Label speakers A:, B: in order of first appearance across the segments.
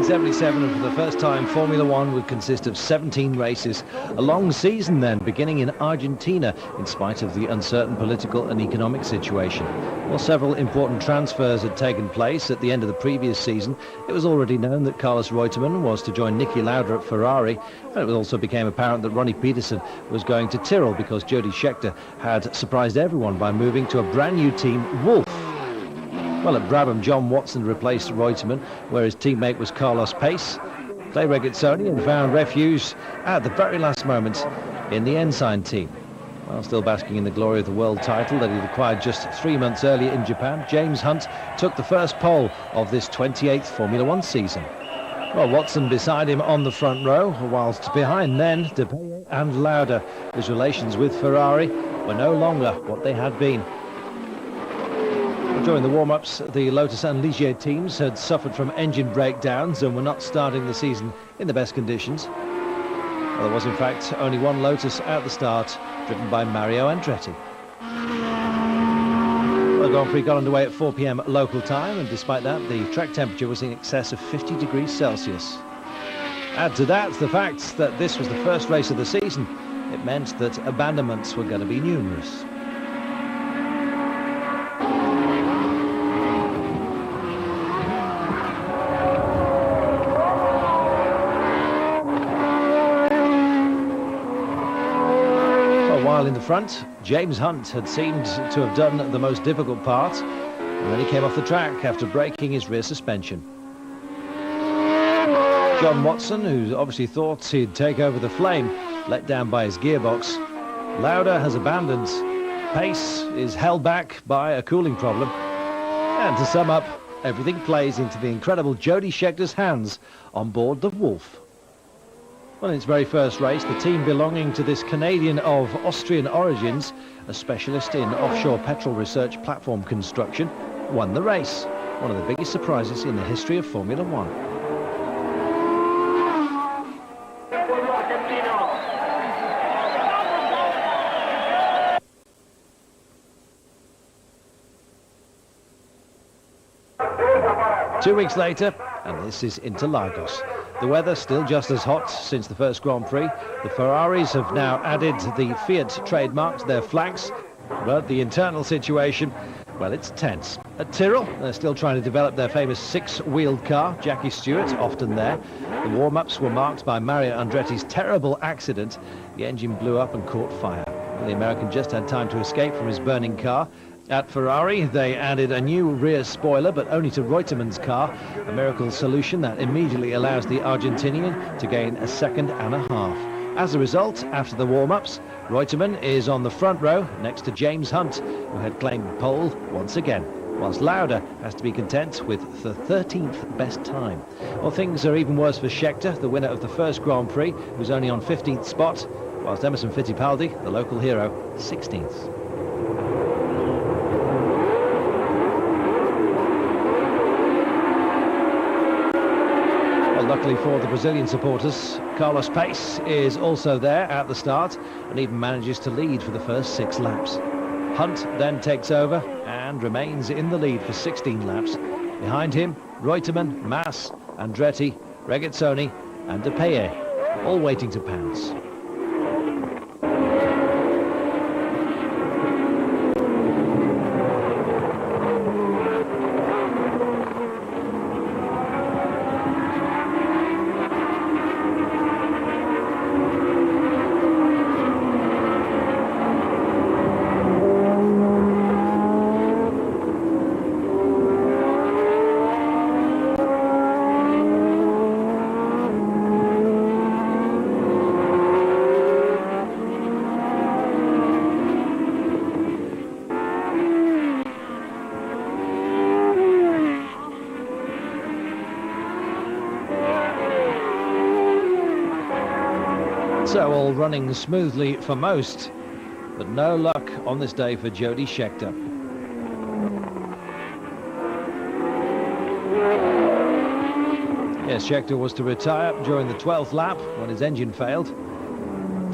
A: 1977, and for the first time, Formula One would consist of 17 races. A long season then, beginning in Argentina, in spite of the uncertain political and economic situation. While several important transfers had taken place at the end of the previous season, it was already known that Carlos Reutemann was to join Niki Lauda at Ferrari, and it also became apparent that Ronnie Peterson was going to Tyrrell because Jody Scheckter had surprised everyone by moving to a brand new team, Wolf. Well, at Brabham, John Watson replaced Reutemann, where his teammate was Carlos Pace. Clay Regazzoni had found refuge at the very last moment in the Ensign team. While still basking in the glory of the world title that he'd acquired just 3 months earlier in Japan, James Hunt took the first pole of this 28th Formula One season. Well, Watson beside him on the front row, whilst behind then, De Paye and Lauda, whose relations with Ferrari were no longer what they had been. During the warm-ups, the Lotus and Ligier teams had suffered from engine breakdowns and were not starting the season in the best conditions. Well, there was in fact only one Lotus at the start, driven by Mario Andretti. Well, the Grand Prix got underway at 4 p.m. local time, and despite that, the track temperature was in excess of 50 degrees Celsius. Add to that the fact that this was the first race of the season. It meant that abandonments were going to be numerous. While in the front, James Hunt had seemed to have done the most difficult part, and then he came off the track after breaking his rear suspension. John Watson, who obviously thought he'd take over the flame, let down by his gearbox. Lauda has abandoned. Pace is held back by a cooling problem. And to sum up, everything plays into the incredible Jody Scheckter's hands on board the Wolf. Well, in its very first race, the team belonging to this Canadian of Austrian origins, a specialist in offshore petrol research platform construction, won the race. One of the biggest surprises in the history of Formula One. Two weeks later, and this is Interlagos. The weather still just as hot since the first Grand Prix. The Ferraris have now added the Fiat trademark to their flanks, but the internal situation, well, it's tense. At Tyrrell, they're still trying to develop their famous six-wheeled car, Jackie Stewart, often there. The warm-ups were marked by Mario Andretti's terrible accident. The engine blew up and caught fire. The American just had time to escape from his burning car. At Ferrari, they added a new rear spoiler, but only to Reutemann's car, a miracle solution that immediately allows the Argentinian to gain a second and a half. As a result, after the warm-ups, Reutemann is on the front row next to James Hunt, who had claimed pole once again, whilst Lauda has to be content with the 13th best time. Well, things are even worse for Scheckter, the winner of the first Grand Prix, who's only on 15th spot, whilst Emerson Fittipaldi, the local hero, 16th. Luckily for the Brazilian supporters, Carlos Pace is also there at the start and even manages to lead for the first 6 laps. Hunt then takes over and remains in the lead for 16 laps. Behind him, Reutemann, Mas, Andretti, Regazzoni and De Paye, all waiting to pounce. So all running smoothly for most, but no luck on this day for Jody Scheckter. Yes, Scheckter was to retire during the 12th lap when his engine failed.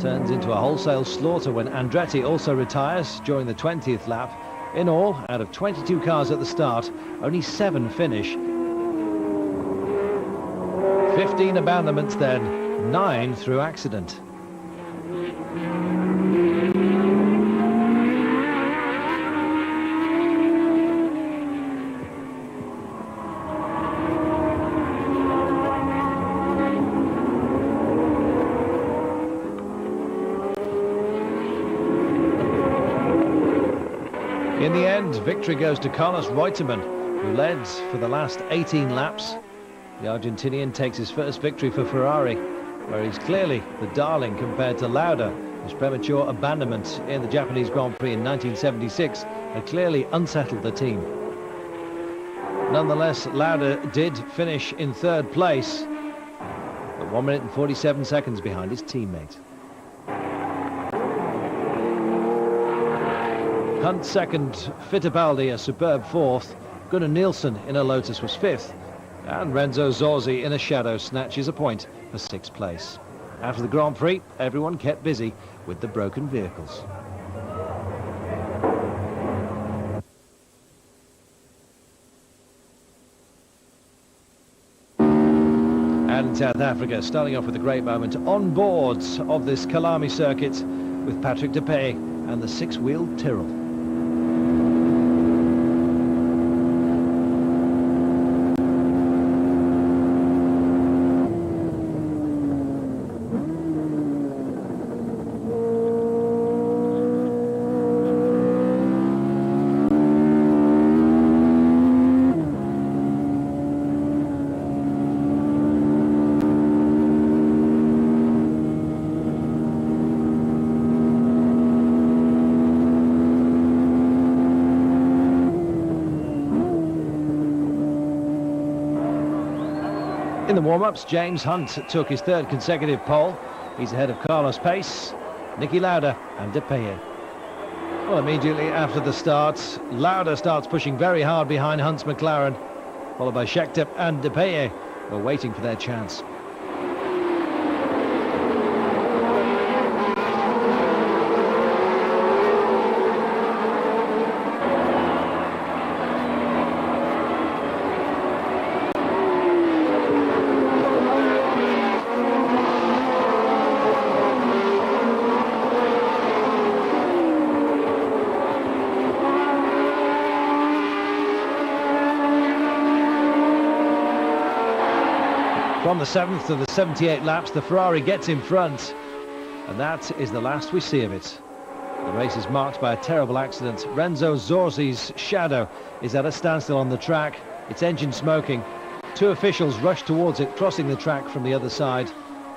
A: Turns into a wholesale slaughter when Andretti also retires during the 20th lap. In all, out of 22 cars at the start, only 7 finish. 15 abandonments then, 9 through accident. In the end, victory goes to Carlos Reutemann, who led for the last 18 laps. The Argentinian takes his first victory for Ferrari, where he's clearly the darling compared to Lauda, whose premature abandonment in the Japanese Grand Prix in 1976 had clearly unsettled the team. Nonetheless, Lauda did finish in third place, but 1 minute and 47 seconds behind his teammate. Hunt second, Fittipaldi a superb fourth, Gunnar Nielsen in a Lotus was fifth, and Renzo Zorzi in a Shadow snatches a point for sixth place. After the Grand Prix, everyone kept busy with the broken vehicles. And in South Africa, starting off with a great moment on boards of this Kalami circuit with Patrick Depay and the six-wheeled Tyrrell. In the warm-ups, James Hunt took his third consecutive pole. He's ahead of Carlos Pace, Niki Lauda and Depay. Well, immediately after the start, Lauda starts pushing very hard behind Hunt's McLaren, followed by Scheckter and Depay, who are waiting for their chance. From the 7th to the 78 laps, the Ferrari gets in front, and that is the last we see of it. The race is marked by a terrible accident. Renzo Zorzi's Shadow is at a standstill on the track, its engine smoking. Two officials rush towards it, crossing the track from the other side,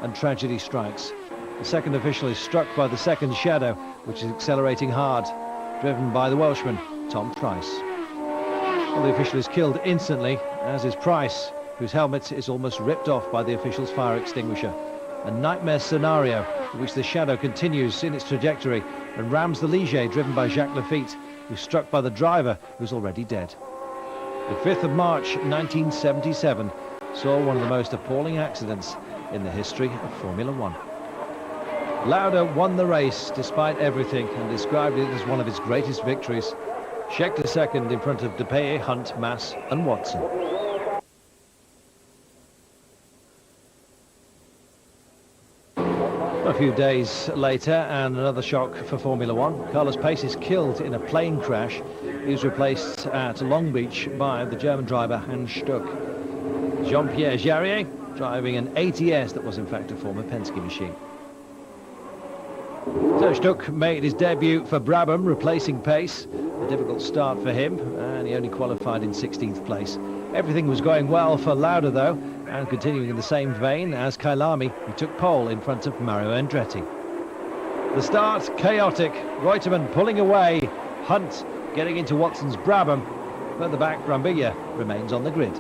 A: and tragedy strikes. The second official is struck by the second Shadow, which is accelerating hard, driven by the Welshman, Tom Price. Well, the official is killed instantly, as is Price, whose helmet is almost ripped off by the official's fire extinguisher. A nightmare scenario in which the Shadow continues in its trajectory and rams the Ligier driven by Jacques Lafitte, who's struck by the driver who's already dead. The 5th of March 1977 saw one of the most appalling accidents in the history of Formula One. Lauda won the race despite everything and described it as one of his greatest victories. Scheckter second in front of Depay, Hunt, Mass and Watson. A few days later, and another shock for Formula One. Carlos Pace is killed in a plane crash. He was replaced at Long Beach by the German driver Hans Stuck. Jean-Pierre Jarier driving an ATS that was in fact a former Penske machine. So Stuck made his debut for Brabham, replacing Pace. A difficult start for him, and he only qualified in 16th place. Everything was going well for Lauda though, and continuing in the same vein as Kyalami, he took pole in front of Mario Andretti. The start chaotic, Reutemann pulling away, Hunt getting into Watson's Brabham. Further back, Brambilla remains on the grid.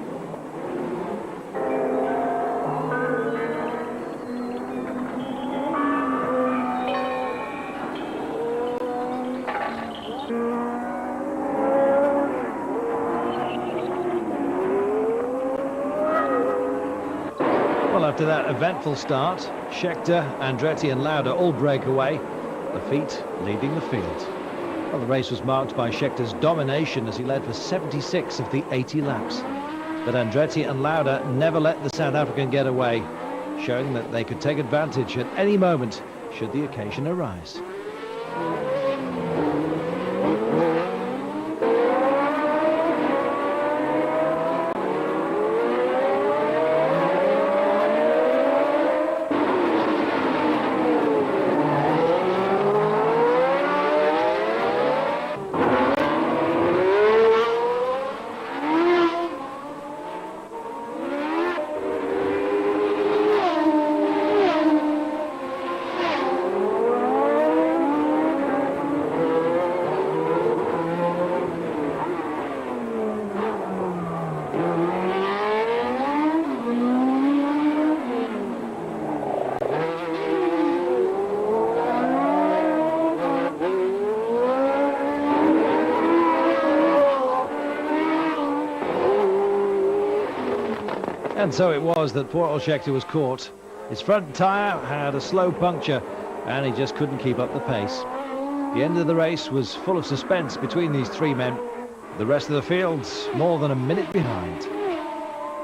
A: After that eventful start, Scheckter, Andretti and Lauda all break away, Lafitte leading the field. Well, the race was marked by Schecter's domination as he led for 76 of the 80 laps. But Andretti and Lauda never let the South African get away, showing that they could take advantage at any moment should the occasion arise. And so it was that poor old Scheckter was caught. His front tyre had a slow puncture and he just couldn't keep up the pace. The end of the race was full of suspense between these three men. The rest of the field's more than a minute behind.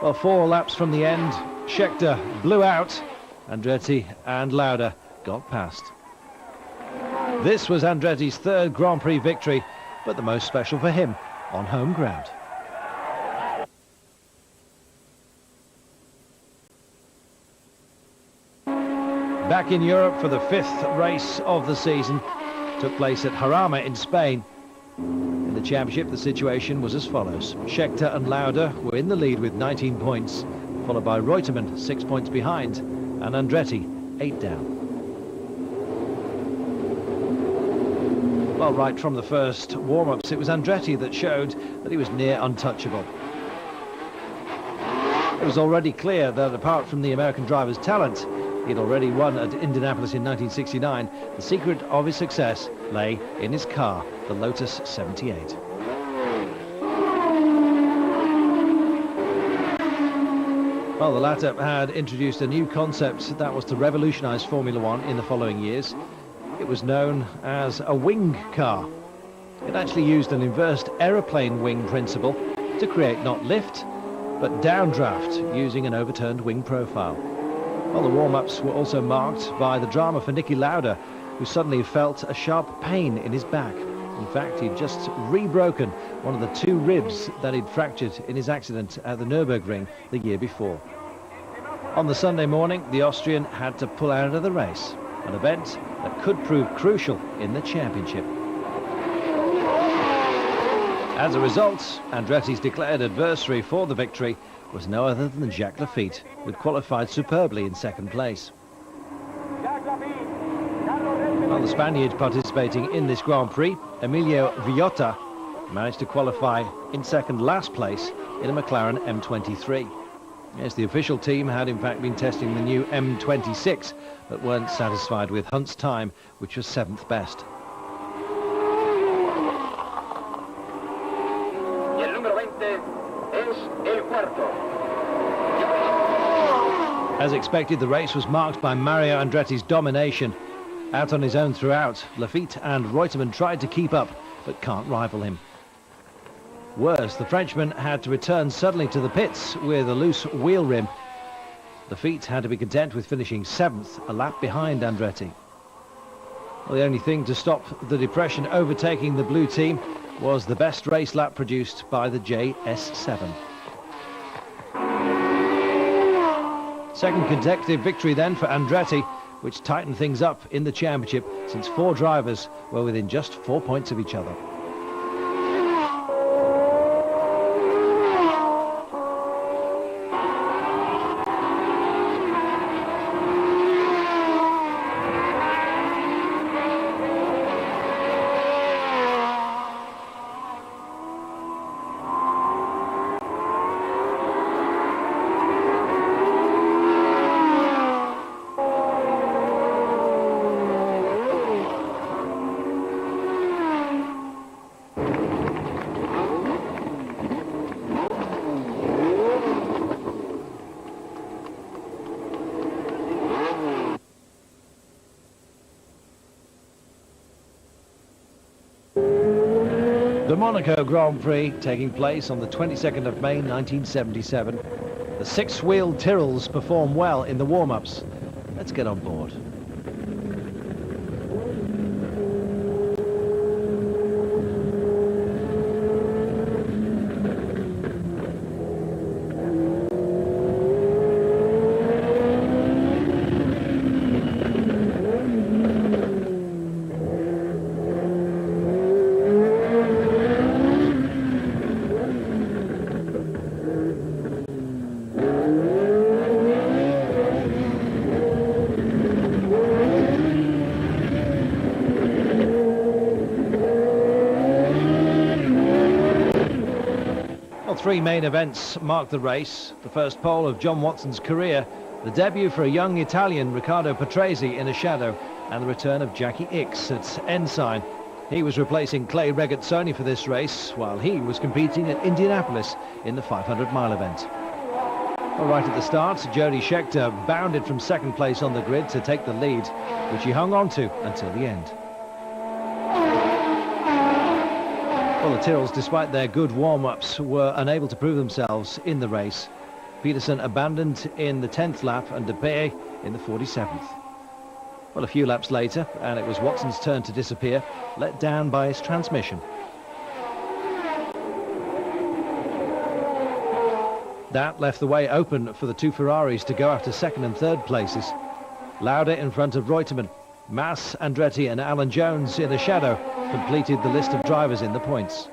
A: Well, 4 laps from the end, Scheckter blew out. Andretti and Lauda got past. This was Andretti's 3rd Grand Prix victory, but the most special for him on home ground. Back in Europe for the 5th race of the season, took place at Jarama in Spain. In the championship, the situation was as follows. Scheckter and Lauda were in the lead with 19 points, followed by Reutemann 6 points behind, and Andretti 8 down. Well, right from the first warm-ups, it was Andretti that showed that he was near untouchable. It was already clear that apart from the American driver's talent, he'd already won at Indianapolis in 1969. The secret of his success lay in his car, the Lotus 78. Well, the latter had introduced a new concept that was to revolutionize Formula One in the following years. It was known as a wing car. It actually used an inversed aeroplane wing principle to create not lift, but downdraft using an overturned wing profile. Well, the warm-ups were also marked by the drama for Niki Lauda, who suddenly felt a sharp pain in his back. In fact, he'd just re-broken one of the 2 ribs that he'd fractured in his accident at the Nürburgring the year before. On the Sunday morning, the Austrian had to pull out of the race, an event that could prove crucial in the championship. As a result, Andretti's declared adversary for the victory was no other than Jacques Laffite, who had qualified superbly in 2nd place. Well, the Spaniard participating in this Grand Prix, Emilio Villota, managed to qualify in 2nd last place in a McLaren M23. Yes, the official team had in fact been testing the new M26, but weren't satisfied with Hunt's time, which was 7th best. As expected, the race was marked by Mario Andretti's domination. Out on his own throughout, Laffite and Reutemann tried to keep up, but can't rival him. Worse, the Frenchman had to return suddenly to the pits with a loose wheel rim. Laffite had to be content with finishing 7th, a lap behind Andretti. Well, the only thing to stop the depression overtaking the blue team was the best race lap produced by the JS7. 2nd consecutive victory then for Andretti, which tightened things up in the championship since 4 drivers were within just 4 points of each other. The Monaco Grand Prix taking place on the 22nd of May 1977. The six-wheel Tyrrells perform well in the warm-ups. Let's get on board. Three main events marked the race. The first pole of John Watson's career, the debut for a young Italian, Riccardo Patrese, in a shadow, and the return of Jackie Ickx at Ensign. He was replacing Clay Regazzoni for this race, while he was competing at Indianapolis in the 500-mile event. Well, right at the start, Jody Scheckter bounded from second place on the grid to take the lead, which he hung on to until the end. Well, the Tyrrells, despite their good warm-ups, were unable to prove themselves in the race. Peterson abandoned in the 10th lap and De Pey in the 47th. Well, a few laps later, and it was Watson's turn to disappear, let down by his transmission. That left the way open for the two Ferraris to go after second and third places. Lauda in front of Reutemann. Mas, Andretti and Alan Jones in the shadow completed the list of drivers in the points.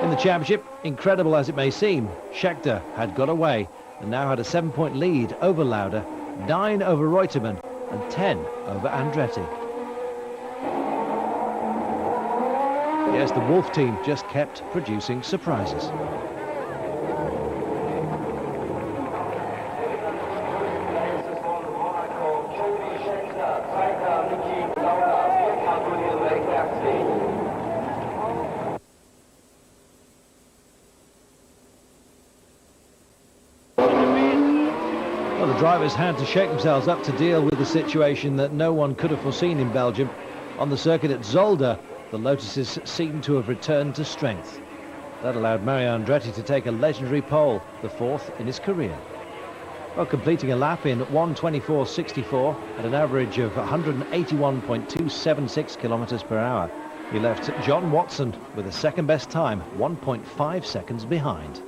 A: In the championship, incredible as it may seem, Scheckter had got away and now had a 7-point lead over Lauda, 9 over Reutemann and 10 over Andretti. Yes, the Wolf team just kept producing surprises. Well, the drivers had to shake themselves up to deal with the situation that no one could have foreseen in Belgium. On the circuit at Zolder, the Lotuses seemed to have returned to strength. That allowed Mario Andretti to take a legendary pole, the 4th in his career. Well, completing a lap in 1:24.64 at an average of 181.276 kilometers per hour. He left John Watson with a second-best time, 1.5 seconds behind.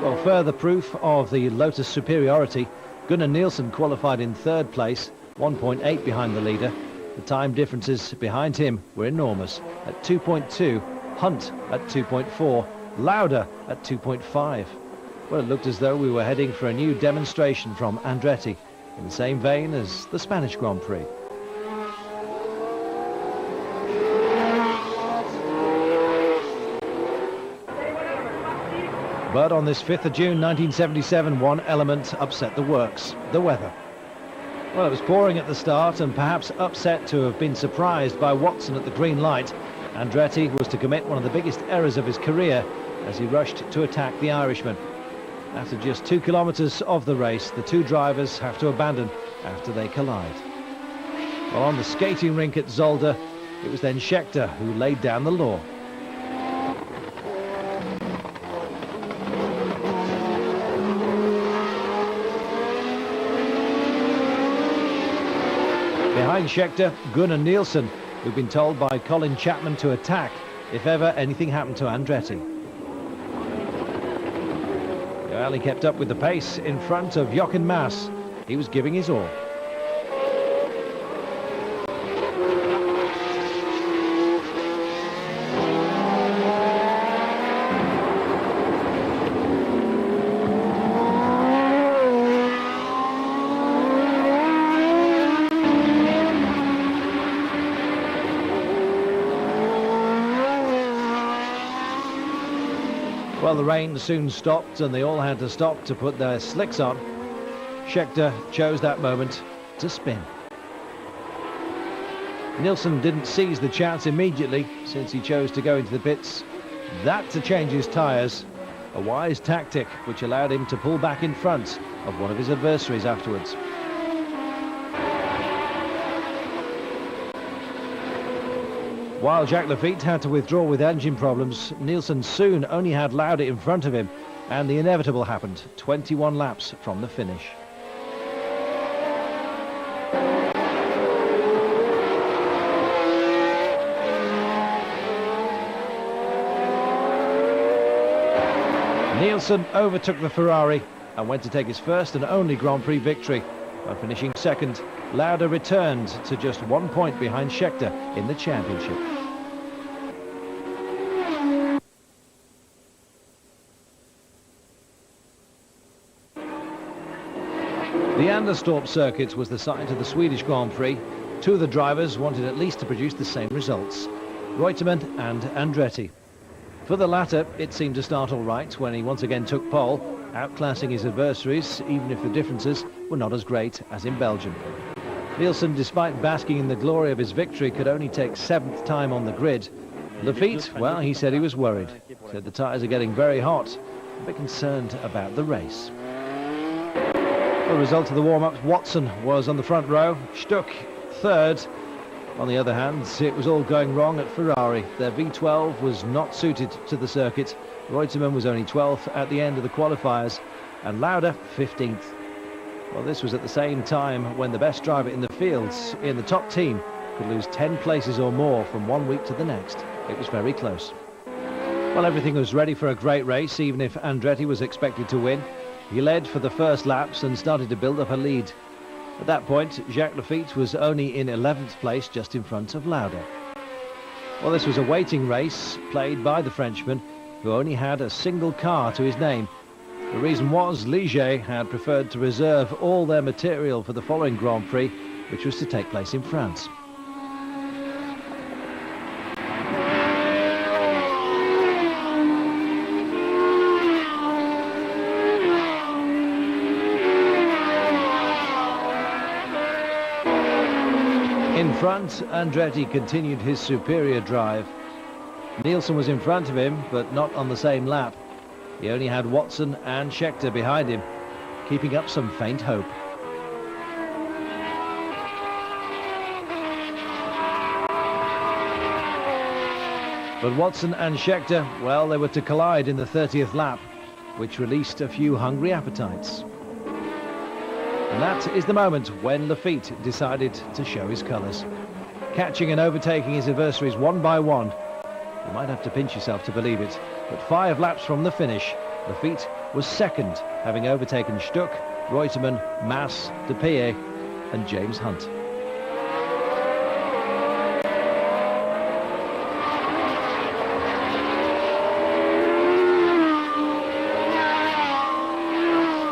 A: Well, further proof of the Lotus superiority, Gunnar Nielsen qualified in third place, 1.8 behind the leader. The time differences behind him were enormous. At 2.2, Hunt at 2.4, Lauda at 2.5. Well, it looked as though we were heading for a new demonstration from Andretti, in the same vein as the Spanish Grand Prix. But on this 5th of June 1977, one element upset the works: the weather. Well, it was pouring at the start, and perhaps upset to have been surprised by Watson at the green light. Andretti was to commit one of the biggest errors of his career as he rushed to attack the Irishman. After just 2 kilometers of the race, the two drivers have to abandon after they collide. Well, on the skating rink at Zolder, it was then Scheckter who laid down the law. Behind Scheckter, Gunnar Nielsen, who'd been told by Colin Chapman to attack if ever anything happened to Andretti. Well, he kept up with the pace in front of Jochen Mass. He was giving his all. Well, the rain soon stopped and they all had to stop to put their slicks on. Scheckter chose that moment to spin. Nielsen didn't seize the chance immediately since he chose to go into the pits. That to change his tyres, a wise tactic which allowed him to pull back in front of one of his adversaries afterwards. While Jacques Lafitte had to withdraw with engine problems, Nielsen soon only had Lauda in front of him, and the inevitable happened, 21 laps from the finish. Nielsen overtook the Ferrari and went to take his first and only Grand Prix victory. By finishing second, Lauda returned to just 1 point behind Scheckter in the championship. The Anderstorp circuit was the site of the Swedish Grand Prix. Two of the drivers wanted at least to produce the same results, Reutemann and Andretti. For the latter, it seemed to start all right when he once again took pole, outclassing his adversaries, even if the differences were not as great as in Belgium. Nielsen, despite basking in the glory of his victory, could only take 7th time on the grid. Lafitte, well, he said he was worried. Said the tyres are getting very hot, a bit concerned about the race. The result of the warm-ups, Watson was on the front row, Stuck third. On the other hand, it was all going wrong at Ferrari. Their V12 was not suited to the circuit. Reutemann was only 12th at the end of the qualifiers, and Lauda 15th. Well, this was at the same time when the best driver in the fields, in the top team, could lose 10 places or more from 1 week to the next. It was very close. Well, everything was ready for a great race, even if Andretti was expected to win. He led for the first laps and started to build up a lead. At that point, Jacques Lafitte was only in 11th place, just in front of Lauda. Well, this was a waiting race played by the Frenchman, who only had a single car to his name. The reason was Ligier had preferred to reserve all their material for the following Grand Prix, which was to take place in France. In front, Andretti continued his superior drive. Nielsen was in front of him, but not on the same lap. He only had Watson and Scheckter behind him, keeping up some faint hope. But Watson and Scheckter, well, they were to collide in the 30th lap, which released a few hungry appetites. And that is the moment when Lafitte decided to show his colours. Catching and overtaking his adversaries one by one. You might have to pinch yourself to believe it, but 5 laps from the finish, Lafitte was second, having overtaken Stuck, Reutemann, Mass, De Pier and James Hunt.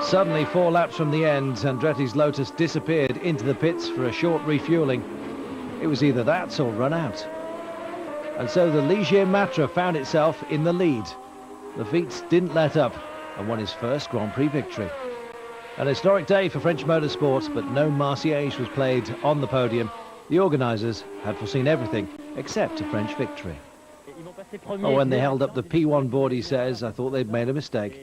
A: Suddenly, 4 laps from the end, Andretti's Lotus disappeared into the pits for a short refuelling. It was either that or run out. And so the Ligier Matra found itself in the lead. Lafitte didn't let up and won his first Grand Prix victory. An historic day for French motorsport, but no Marseillaise was played on the podium. The organisers had foreseen everything except a French victory. Oh, when they held up the P1 board, he says, I thought they'd made a mistake.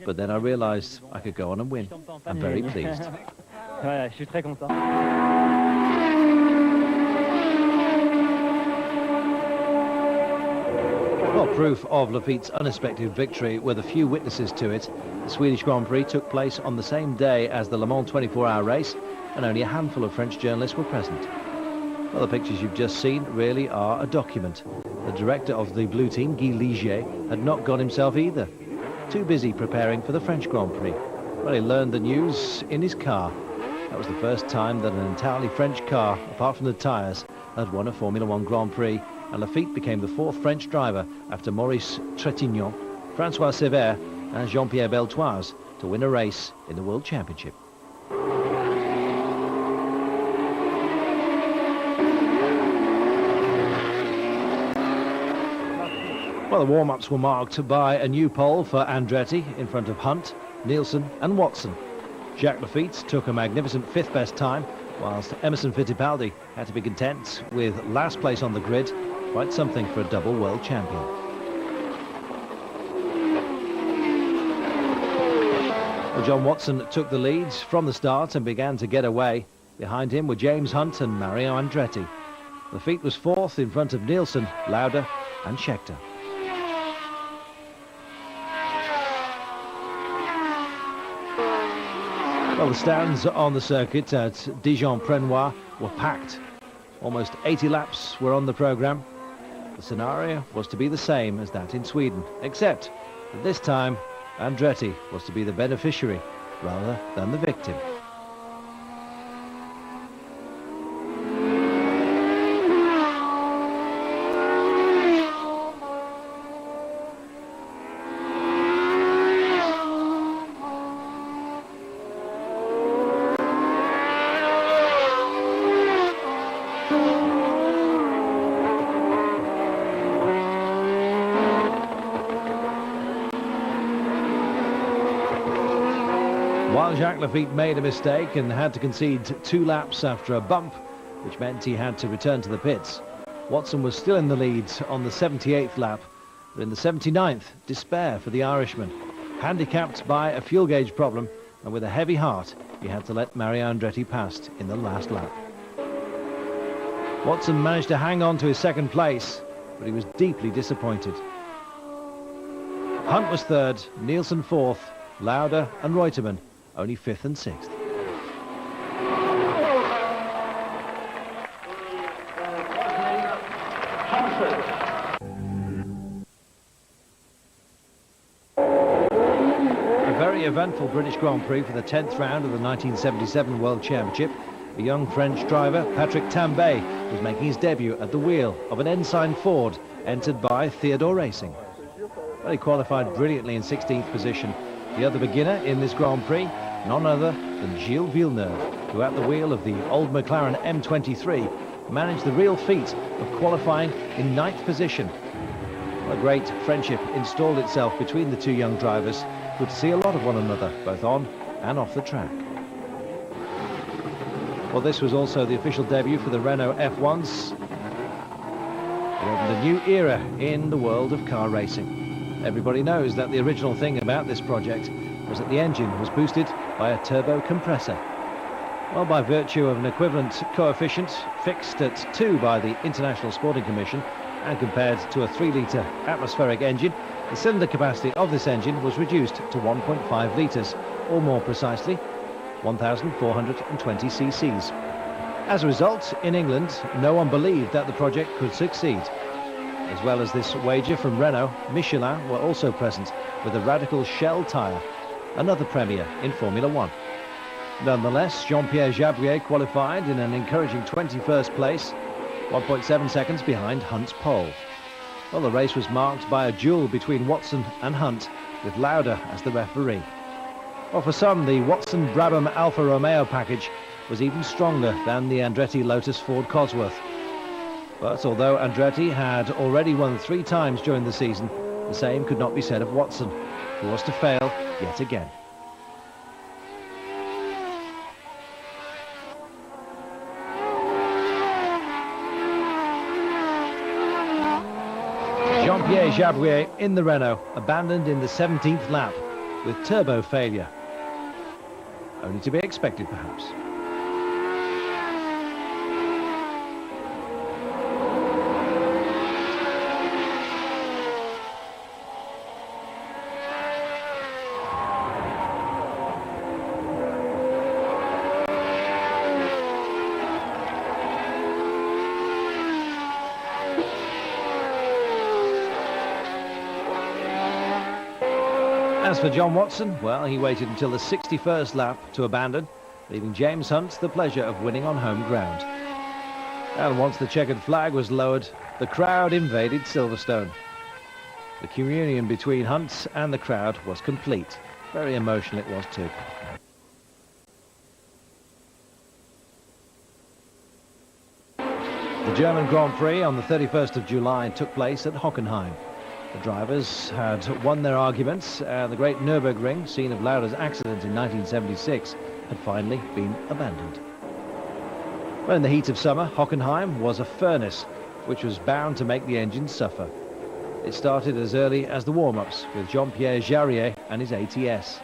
A: But then I realised I could go on and win. I'm very pleased.
B: Ouais, je suis très content.
A: Well, proof of Lafitte's unexpected victory were the few witnesses to it. The Swedish Grand Prix took place on the same day as the Le Mans 24-hour race, and only a handful of French journalists were present. Well, the pictures you've just seen really are a document. The director of the blue team, Guy Ligier, had not gone himself either. Too busy preparing for the French Grand Prix. Well, he learned the news in his car. That was the first time that an entirely French car, apart from the tyres, had won a Formula 1 Grand Prix, and Lafitte became the 4th French driver after Maurice Trétignon, François Sévère and Jean-Pierre Beltoise to win a race in the World Championship. Well, the warm-ups were marked by a new pole for Andretti in front of Hunt, Nielsen and Watson. Jacques Lafitte took a magnificent 5th best time, whilst Emerson Fittipaldi had to be content with last place on the grid, quite something for a double world champion. Well, John Watson took the lead from the start and began to get away. Behind him were James Hunt and Mario Andretti. Lafitte was fourth in front of Nielsen, Lauda and Scheckter. Well, the stands on the circuit at Dijon-Prenois were packed. Almost 80 laps were on the programme. The scenario was to be the same as that in Sweden, except that this time Andretti was to be the beneficiary rather than the victim. While Jacques Lafitte made a mistake and had to concede 2 laps after a bump, which meant he had to return to the pits, Watson was still in the lead on the 78th lap, but in the 79th, despair for the Irishman. Handicapped by a fuel gauge problem and with a heavy heart, he had to let Mario Andretti pass in the last lap. Watson managed to hang on to his second place, but he was deeply disappointed. Hunt was third, Nielsen fourth, Lauda and Reutemann only fifth and sixth. A very eventful British Grand Prix for the 10th round of the 1977 World Championship. A young French driver, Patrick Tambay, was making his debut at the wheel of an Ensign Ford entered by Theodore Racing. Well, he qualified brilliantly in 16th position. The other beginner in this Grand Prix, none other than Gilles Villeneuve, who at the wheel of the old McLaren M23 managed the real feat of qualifying in 9th position. A great friendship installed itself between the two young drivers, who would see a lot of one another, both on and off the track. Well, this was also the official debut for the Renault F1s. It opened a new era in the world of car racing. Everybody knows that the original thing about this project was that the engine was boosted by a turbo compressor. Well, by virtue of an equivalent coefficient fixed at 2 by the International Sporting Commission and compared to a 3-litre atmospheric engine, the cylinder capacity of this engine was reduced to 1.5 litres, or more precisely, 1,420 cc's. As a result, in England, no one believed that the project could succeed. As well as this wager from Renault, Michelin were also present with a radical shell tyre, another premiere in Formula 1. Nonetheless, Jean-Pierre Jabouet qualified in an encouraging 21st place, 1.7 seconds behind Hunt's pole. Well, the race was marked by a duel between Watson and Hunt, with Lauda as the referee. Well, for some, the Watson-Brabham Alfa Romeo package was even stronger than the Andretti Lotus Ford Cosworth. But although Andretti had already won 3 times during the season, the same could not be said of Watson, who was to fail yet again. Jean-Pierre Jabouet in the Renault abandoned in the 17th lap with turbo failure. Only to be expected, perhaps. As for John Watson, well, he waited until the 61st lap to abandon, leaving James Hunt the pleasure of winning on home ground. And once the checkered flag was lowered, the crowd invaded Silverstone. The communion between Hunt and the crowd was complete. Very emotional it was too. The German Grand Prix on the 31st of July took place at Hockenheim. The drivers had won their arguments, and the great Nürburgring, scene of Lauda's accident in 1976, had finally been abandoned. Well, in the heat of summer, Hockenheim was a furnace, which was bound to make the engines suffer. It started as early as the warm-ups, with Jean-Pierre Jarier and his ATS.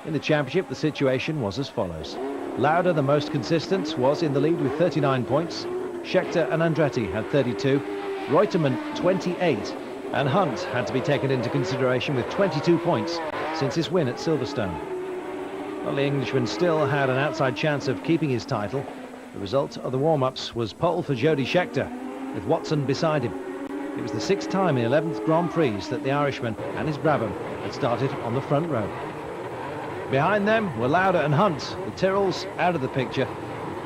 A: In the championship, the situation was as follows. Lauda, the most consistent, was in the lead with 39 points. Scheckter and Andretti had 32, Reutemann 28, and Hunt had to be taken into consideration with 22 points since his win at Silverstone. Well, the Englishman still had an outside chance of keeping his title. The result of the warm-ups was pole for Jody Scheckter, with Watson beside him. It was the 6th time in 11th Grand Prix that the Irishman and his Brabham had started on the front row. Behind them were Lauda and Hunt, the Tyrrells out of the picture.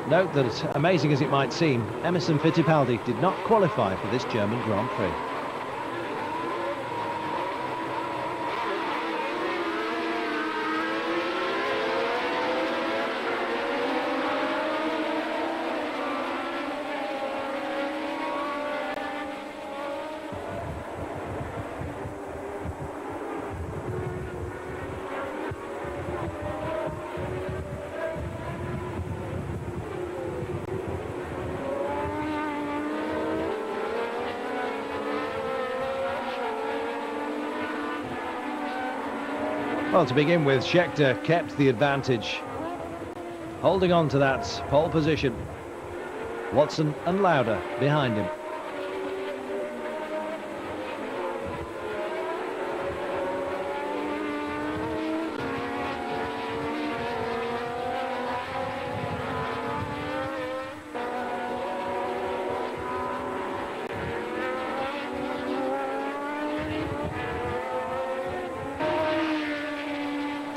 A: Note that, amazing as it might seem, Emerson Fittipaldi did not qualify for this German Grand Prix. Well, to begin with, Scheckter kept the advantage, holding on to that pole position. Watson and Lauda behind him.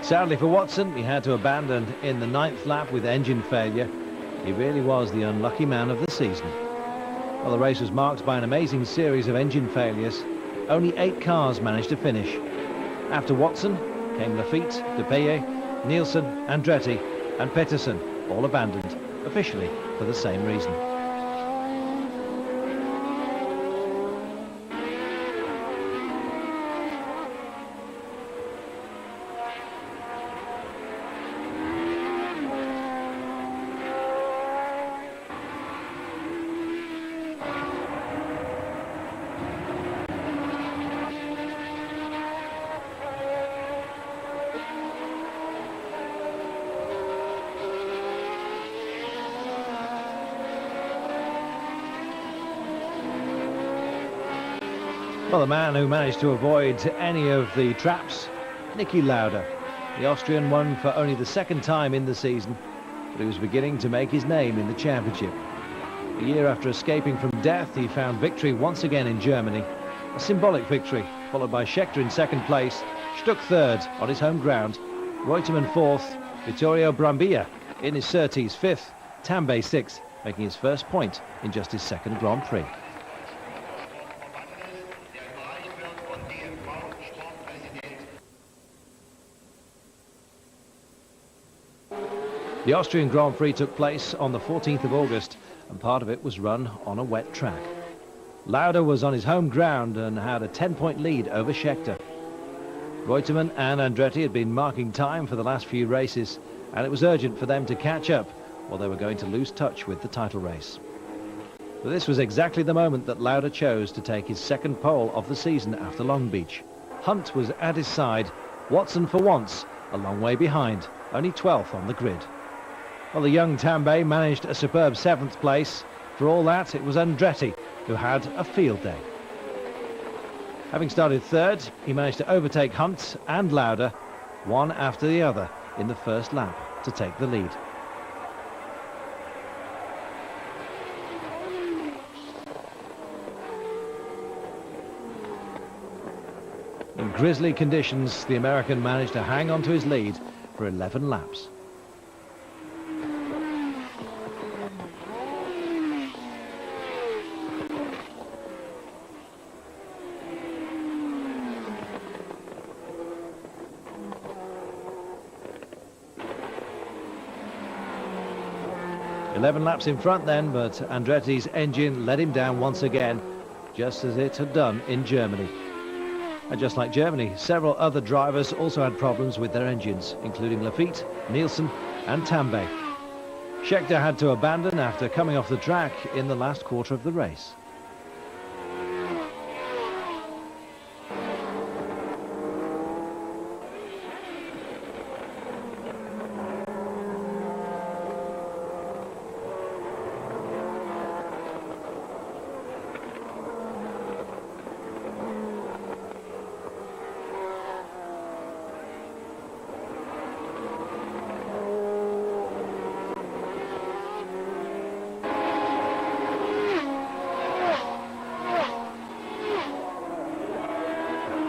A: Sadly for Watson, he had to abandon in the 9th lap with engine failure. He really was the unlucky man of the season. Well, the race was marked by an amazing series of engine failures. Only 8 cars managed to finish. After Watson came Lafitte, De Peye, Nielsen, Andretti and Peterson, all abandoned, officially for the same reason. Well, the man who managed to avoid any of the traps, Niki Lauda. The Austrian won for only the 2nd time in the season, but he was beginning to make his name in the championship. A year after escaping from death, he found victory once again in Germany. A symbolic victory, followed by Scheckter in 2nd place, Stuck 3rd on his home ground, Reutemann 4th, Vittorio Brambilla in his Surtees 5th, Tambay 6th, making his first point in just his 2nd Grand Prix. The Austrian Grand Prix took place on the 14th of August, and part of it was run on a wet track. Lauda was on his home ground and had a 10-point lead over Scheckter. Reutemann and Andretti had been marking time for the last few races, and it was urgent for them to catch up, or they were going to lose touch with the title race. But this was exactly the moment that Lauda chose to take his 2nd pole of the season after Long Beach. Hunt was at his side, Watson for once a long way behind, only 12th on the grid. Well, the young Tambay managed a superb 7th place. For all that, it was Andretti who had a field day. Having started 3rd, he managed to overtake Hunt and Lauda, one after the other, in the first lap to take the lead. In grisly conditions, the American managed to hang on to his lead for 11 laps. Eleven laps in front then, but Andretti's engine let him down once again, just as it had done in Germany. And just like Germany, several other drivers also had problems with their engines, including Lafitte, Nielsen and Tambay. Scheckter had to abandon after coming off the track in the last quarter of the race.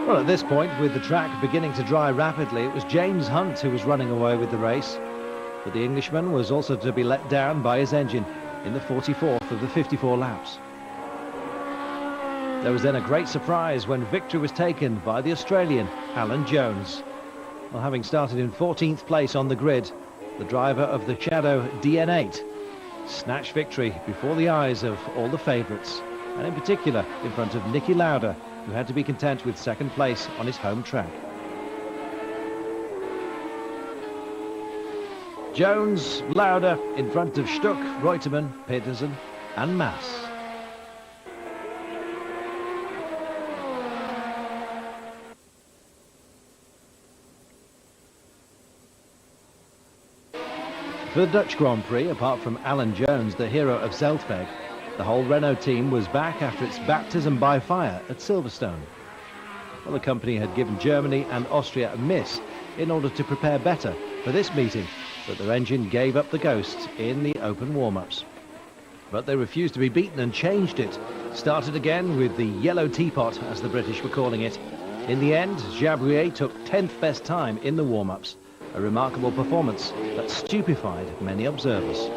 A: Well, at this point, with the track beginning to dry rapidly, it was James Hunt who was running away with the race. But the Englishman was also to be let down by his engine in the 44th of the 54 laps. There was then a great surprise when victory was taken by the Australian, Alan Jones. Well, having started in 14th place on the grid, the driver of the Shadow DN8 snatched victory before the eyes of all the favourites, and in particular in front of Niki Lauda, who had to be content with second place on his home track. Jones, Lauda in front of Stuck, Reutemann, Peterson and Mass. For the Dutch Grand Prix, apart from Alan Jones, the hero of Zeltweg, the whole Renault team was back after its baptism by fire at Silverstone. Well, the company had given Germany and Austria a miss in order to prepare better for this meeting, but their engine gave up the ghost in the open warm-ups. But they refused to be beaten and changed it. Started again with the yellow teapot, as the British were calling it. In the end, Jabouillet took 10th best time in the warm-ups. A remarkable performance that stupefied many observers.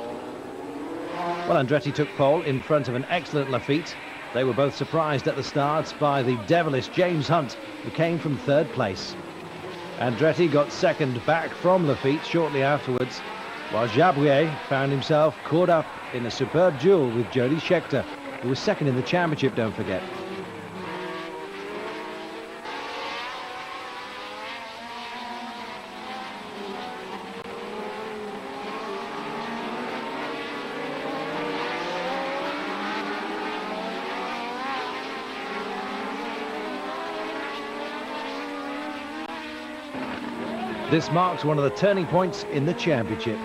A: Well, Andretti took pole in front of an excellent Lafitte. They were both surprised at the start by the devilish James Hunt, who came from third place. Andretti got second back from Lafitte shortly afterwards, while Jabouillet found himself caught up in a superb duel with Jody Scheckter, who was second in the championship, don't forget. This marks one of the turning points in the championship.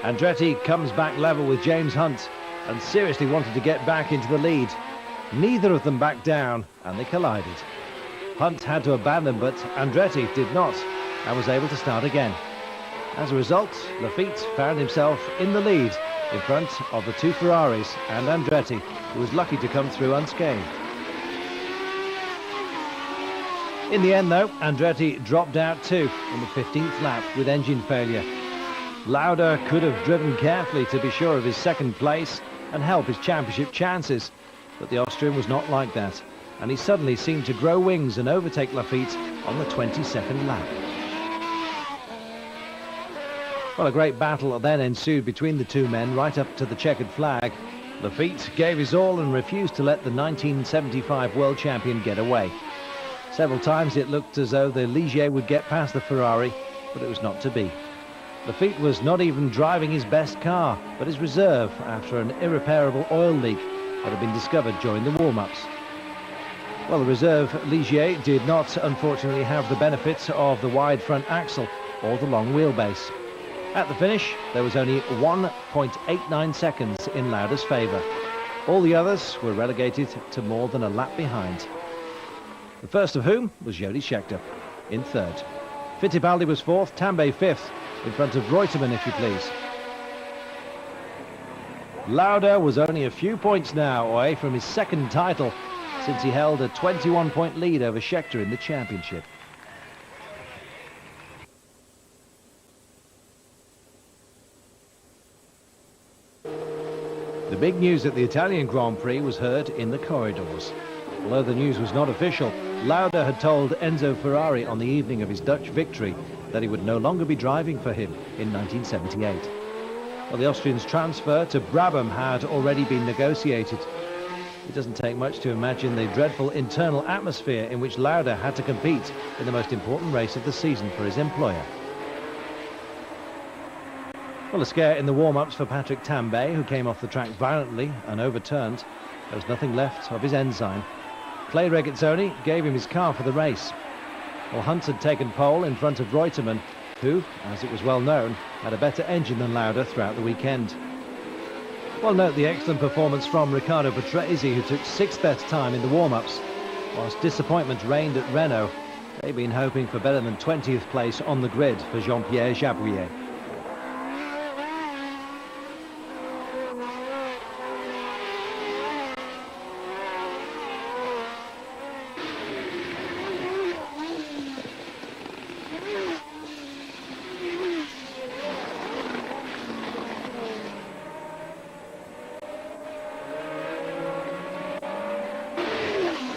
A: Andretti comes back level with James Hunt and seriously wanted to get back into the lead. Neither of them backed down and they collided. Hunt had to abandon, but Andretti did not and was able to start again. As a result, Lafitte found himself in the lead in front of the two Ferraris and Andretti, who was lucky to come through unscathed. In the end, though, Andretti dropped out too in the 15th lap with engine failure. Lauda could have driven carefully to be sure of his second place and help his championship chances, but the Austrian was not like that, and he suddenly seemed to grow wings and overtake Lafitte on the 22nd lap. Well, a great battle then ensued between the two men right up to the checkered flag. Lafitte gave his all and refused to let the 1975 world champion get away. Several times it looked as though the Ligier would get past the Ferrari, but it was not to be. Lafitte was not even driving his best car, but his reserve after an irreparable oil leak that had been discovered during the warm-ups. Well, the reserve Ligier did not, unfortunately, have the benefits of the wide front axle or the long wheelbase. At the finish, there was only 1.89 seconds in Lauda's favour. All the others were relegated to more than a lap behind. The first of whom was Jody Scheckter in third. Fittipaldi was fourth, Tambay fifth, in front of Reutemann, if you please. Lauda was only a few points now away from his second title, since he held a 21-point lead over Scheckter in the championship. The big news at the Italian Grand Prix was heard in the corridors. Although the news was not official, Lauda had told Enzo Ferrari on the evening of his Dutch victory that he would no longer be driving for him in 1978. Well, the Austrian's transfer to Brabham had already been negotiated. It doesn't take much to imagine the dreadful internal atmosphere in which Lauda had to compete in the most important race of the season for his employer. Well, a scare in the warm-ups for Patrick Tambay, who came off the track violently and overturned. There was nothing left of his ensign. Clay Regazzoni gave him his car for the race. Well, Hunt had taken pole in front of Reutemann, who, as it was well known, had a better engine than Lauda throughout the weekend. Well, note the excellent performance from Riccardo Patrese, who took 6th best time in the warm-ups. Whilst disappointment reigned at Renault, they've been hoping for better than 20th place on the grid for Jean-Pierre Jabouillet.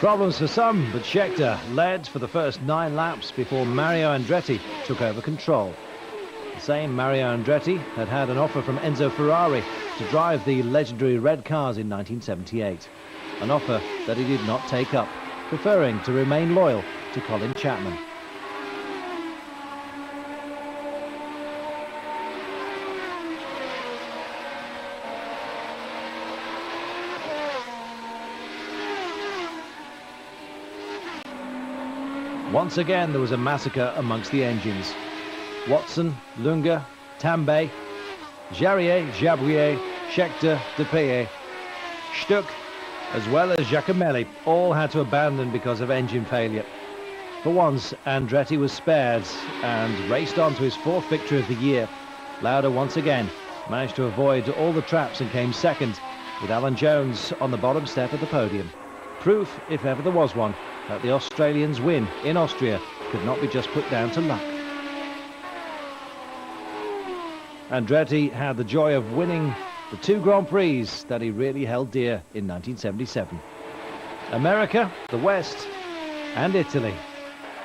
A: Problems for some, but Scheckter led for the first 9 laps before Mario Andretti took over control. The same Mario Andretti had had an offer from Enzo Ferrari to drive the legendary red cars in 1978. An offer that he did not take up, preferring to remain loyal to Colin Chapman. Once again, there was a massacre amongst the engines. Watson, Lunga, Tambay, Jarier, Jabouillet, Scheckter, Depeye, Stuck, as well as Giacomelli, all had to abandon because of engine failure. For once, Andretti was spared and raced on to his 4th victory of the year. Lauda once again managed to avoid all the traps and came second, with Alan Jones on the bottom step of the podium. Proof, if ever there was one, that the Australians' win in Austria could not be just put down to luck. Andretti had the joy of winning the 2 Grand Prix that he really held dear in 1977. America, the West, and Italy.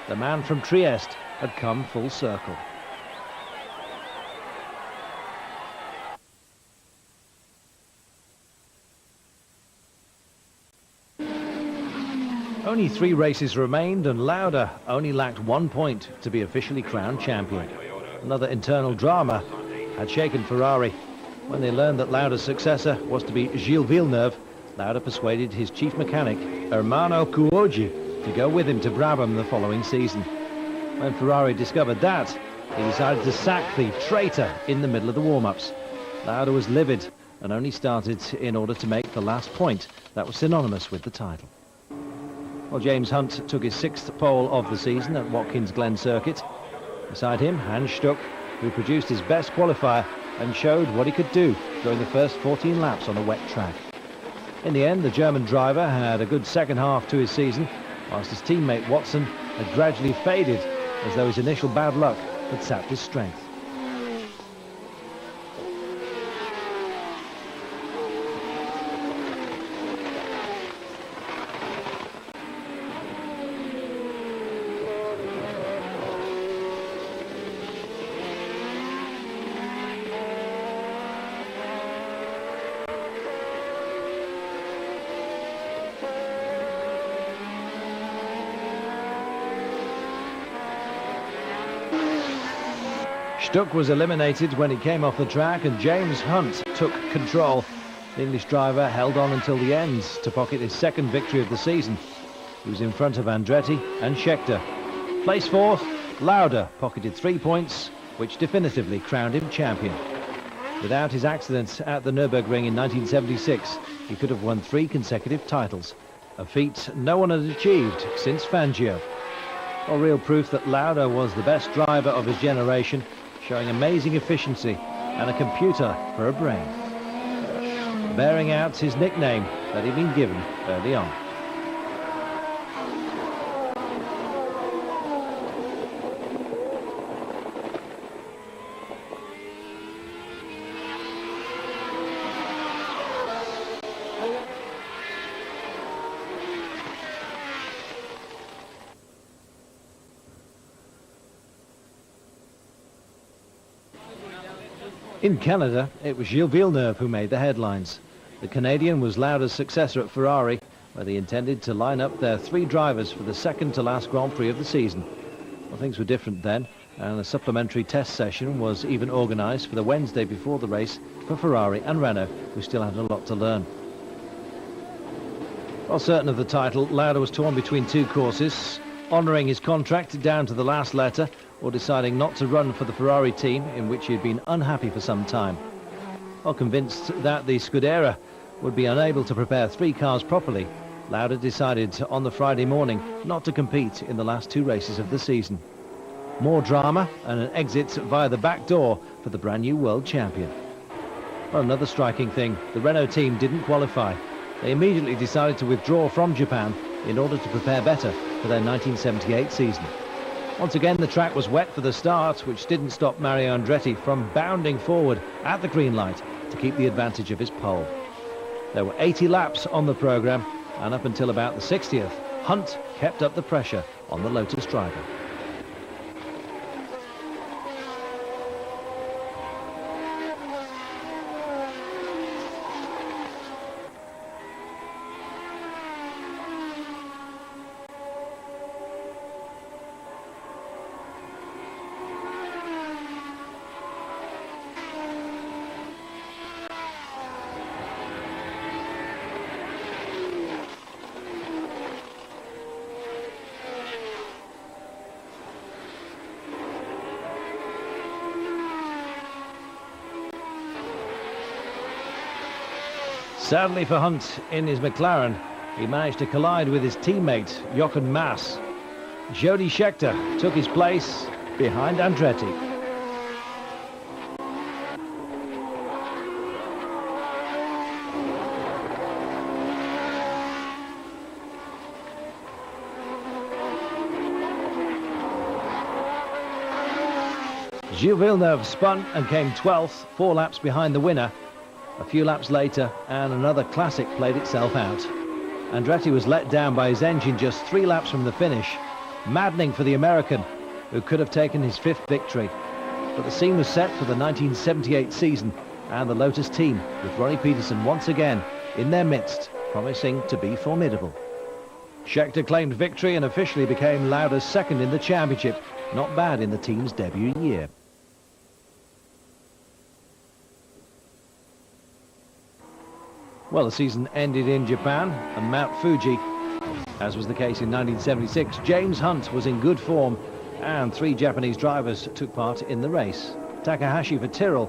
A: The man from Trieste had come full circle. Only 3 races remained, and Lauda only lacked 1 point to be officially crowned champion. Another internal drama had shaken Ferrari. When they learned that Lauda's successor was to be Gilles Villeneuve, Lauda persuaded his chief mechanic, Ermanno Cuoggi, to go with him to Brabham the following season. When Ferrari discovered that, he decided to sack the traitor in the middle of the warm-ups. Lauda was livid and only started in order to make the last point that was synonymous with the title. Well, James Hunt took his 6th pole of the season at Watkins Glen Circuit. Beside him, Hans Stuck, who produced his best qualifier and showed what he could do during the first 14 laps on a wet track. In the end, the German driver had a good second half to his season, whilst his teammate Watson had gradually faded as though his initial bad luck had sapped his strength. Stuck was eliminated when he came off the track, and James Hunt took control. The English driver held on until the end to pocket his 2nd victory of the season. He was in front of Andretti and Scheckter. Placed 4th, Lauda pocketed 3 points, which definitively crowned him champion. Without his accident at the Nürburgring in 1976, he could have won 3 consecutive titles, a feat no one had achieved since Fangio. Well, real proof that Lauda was the best driver of his generation, showing amazing efficiency and a computer for a brain, bearing out his nickname that he'd been given early on. In Canada, it was Gilles Villeneuve who made the headlines. The Canadian was Lauda's successor at Ferrari, where they intended to line up their 3 drivers for the second to last Grand Prix of the season. Well, things were different then, and a supplementary test session was even organised for the Wednesday before the race for Ferrari and Renault, who still had a lot to learn. While certain of the title, Lauda was torn between 2 courses, honouring his contract down to the last letter, or deciding not to run for the Ferrari team, in which he had been unhappy for some time. While convinced that the Scuderia would be unable to prepare 3 cars properly, Lauda decided on the Friday morning not to compete in the last 2 races of the season. More drama and an exit via the back door for the brand new world champion. Well, another striking thing, the Renault team didn't qualify. They immediately decided to withdraw from Japan in order to prepare better for their 1978 season. Once again, the track was wet for the start, which didn't stop Mario Andretti from bounding forward at the green light to keep the advantage of his pole. There were 80 laps on the programme, and up until about the 60th, Hunt kept up the pressure on the Lotus driver. Sadly for Hunt in his McLaren, he managed to collide with his teammate Jochen Mass. Jody Scheckter took his place behind Andretti. Gilles Villeneuve spun and came 12th, 4 laps behind the winner. A few laps later, and another classic played itself out. Andretti was let down by his engine just 3 laps from the finish. Maddening for the American, who could have taken his 5th victory. But the scene was set for the 1978 season, and the Lotus team, with Ronnie Peterson once again in their midst, promising to be formidable. Scheckter claimed victory and officially became Lauda's second in the championship. Not bad in the team's debut year. Well, the season ended in Japan and Mount Fuji. As was the case in 1976, James Hunt was in good form and 3 Japanese drivers took part in the race. Takahashi for Tyrrell,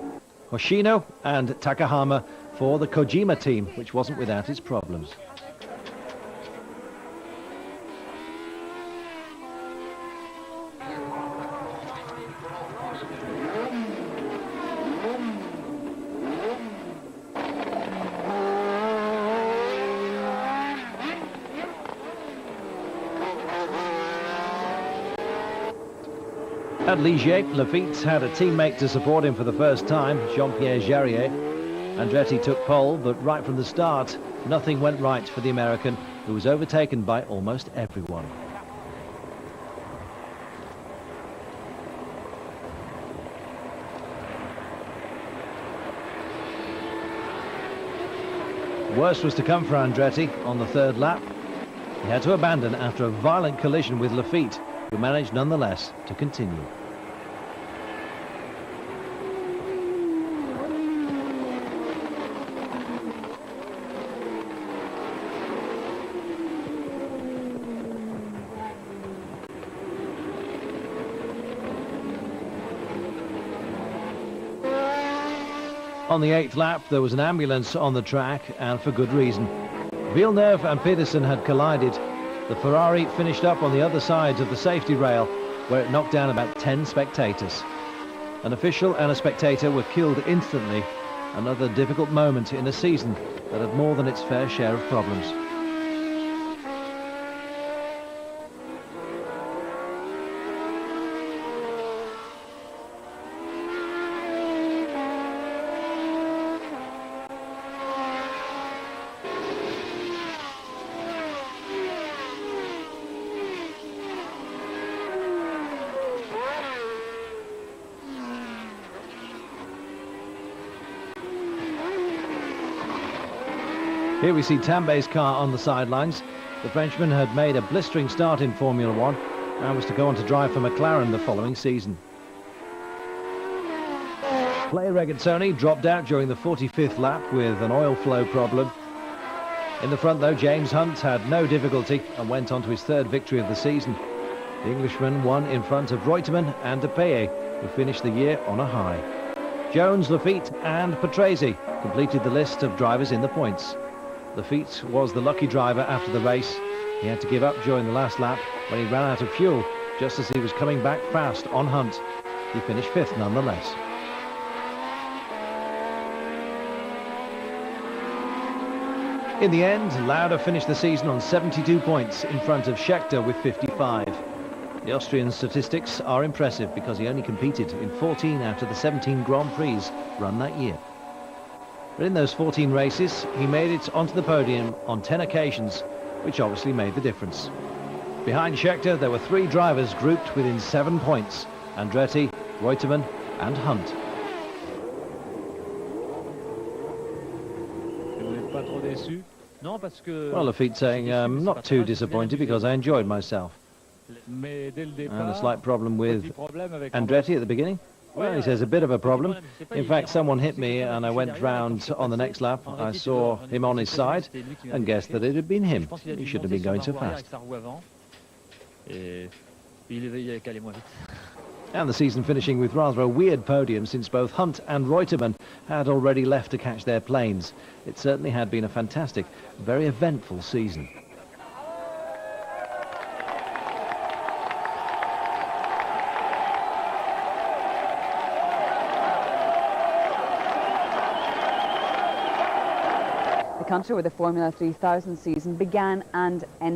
A: Hoshino and Takahama for the Kojima team, which wasn't without its problems. At Ligier, Lafitte had a teammate to support him for the first time, Jean-Pierre Jarier. Andretti took pole, but right from the start, nothing went right for the American, who was overtaken by almost everyone. Worse was to come for Andretti on the 3rd lap. He had to abandon after a violent collision with Lafitte, who managed nonetheless to continue. On the 8th lap, there was an ambulance on the track, and for good reason. Villeneuve and Peterson had collided. The Ferrari finished up on the other sides of the safety rail, where it knocked down about 10 spectators. An official and a spectator were killed instantly. Another difficult moment in a season that had more than its fair share of problems. Here we see Tambay's car on the sidelines. The Frenchman had made a blistering start in Formula 1 and was to go on to drive for McLaren the following season. Clay Regazzoni dropped out during the 45th lap with an oil flow problem. In the front though, James Hunt had no difficulty and went on to his 3rd victory of the season. The Englishman won in front of Reutemann and De Peye, who finished the year on a high. Jones, Lafitte and Patrese completed the list of drivers in the points. Lafitte was the lucky driver after the race. He had to give up during the last lap when he ran out of fuel, just as he was coming back fast on Hunt. He finished 5th nonetheless. In the end, Lauda finished the season on 72 points in front of Scheckter with 55. The Austrian statistics are impressive because he only competed in 14 out of the 17 Grand Prix run that year. But in those 14 races, he made it onto the podium on 10 occasions, which obviously made the difference. Behind Scheckter, there were 3 drivers grouped within 7 points: Andretti, Reutemann and Hunt. Well, Lafitte saying, not too disappointed because I enjoyed myself. And a slight problem with Andretti at the beginning. Well, he says a bit of a problem. In fact, someone hit me and I went round on the next lap. I saw him on his side and guessed that it had been him. He shouldn't have been going so fast. And the season finishing with rather a weird podium, since both Hunt and Reutemann had already left to catch their planes. It certainly had been a fantastic, very eventful season.
C: The country where the Formula 3000 season began and ended.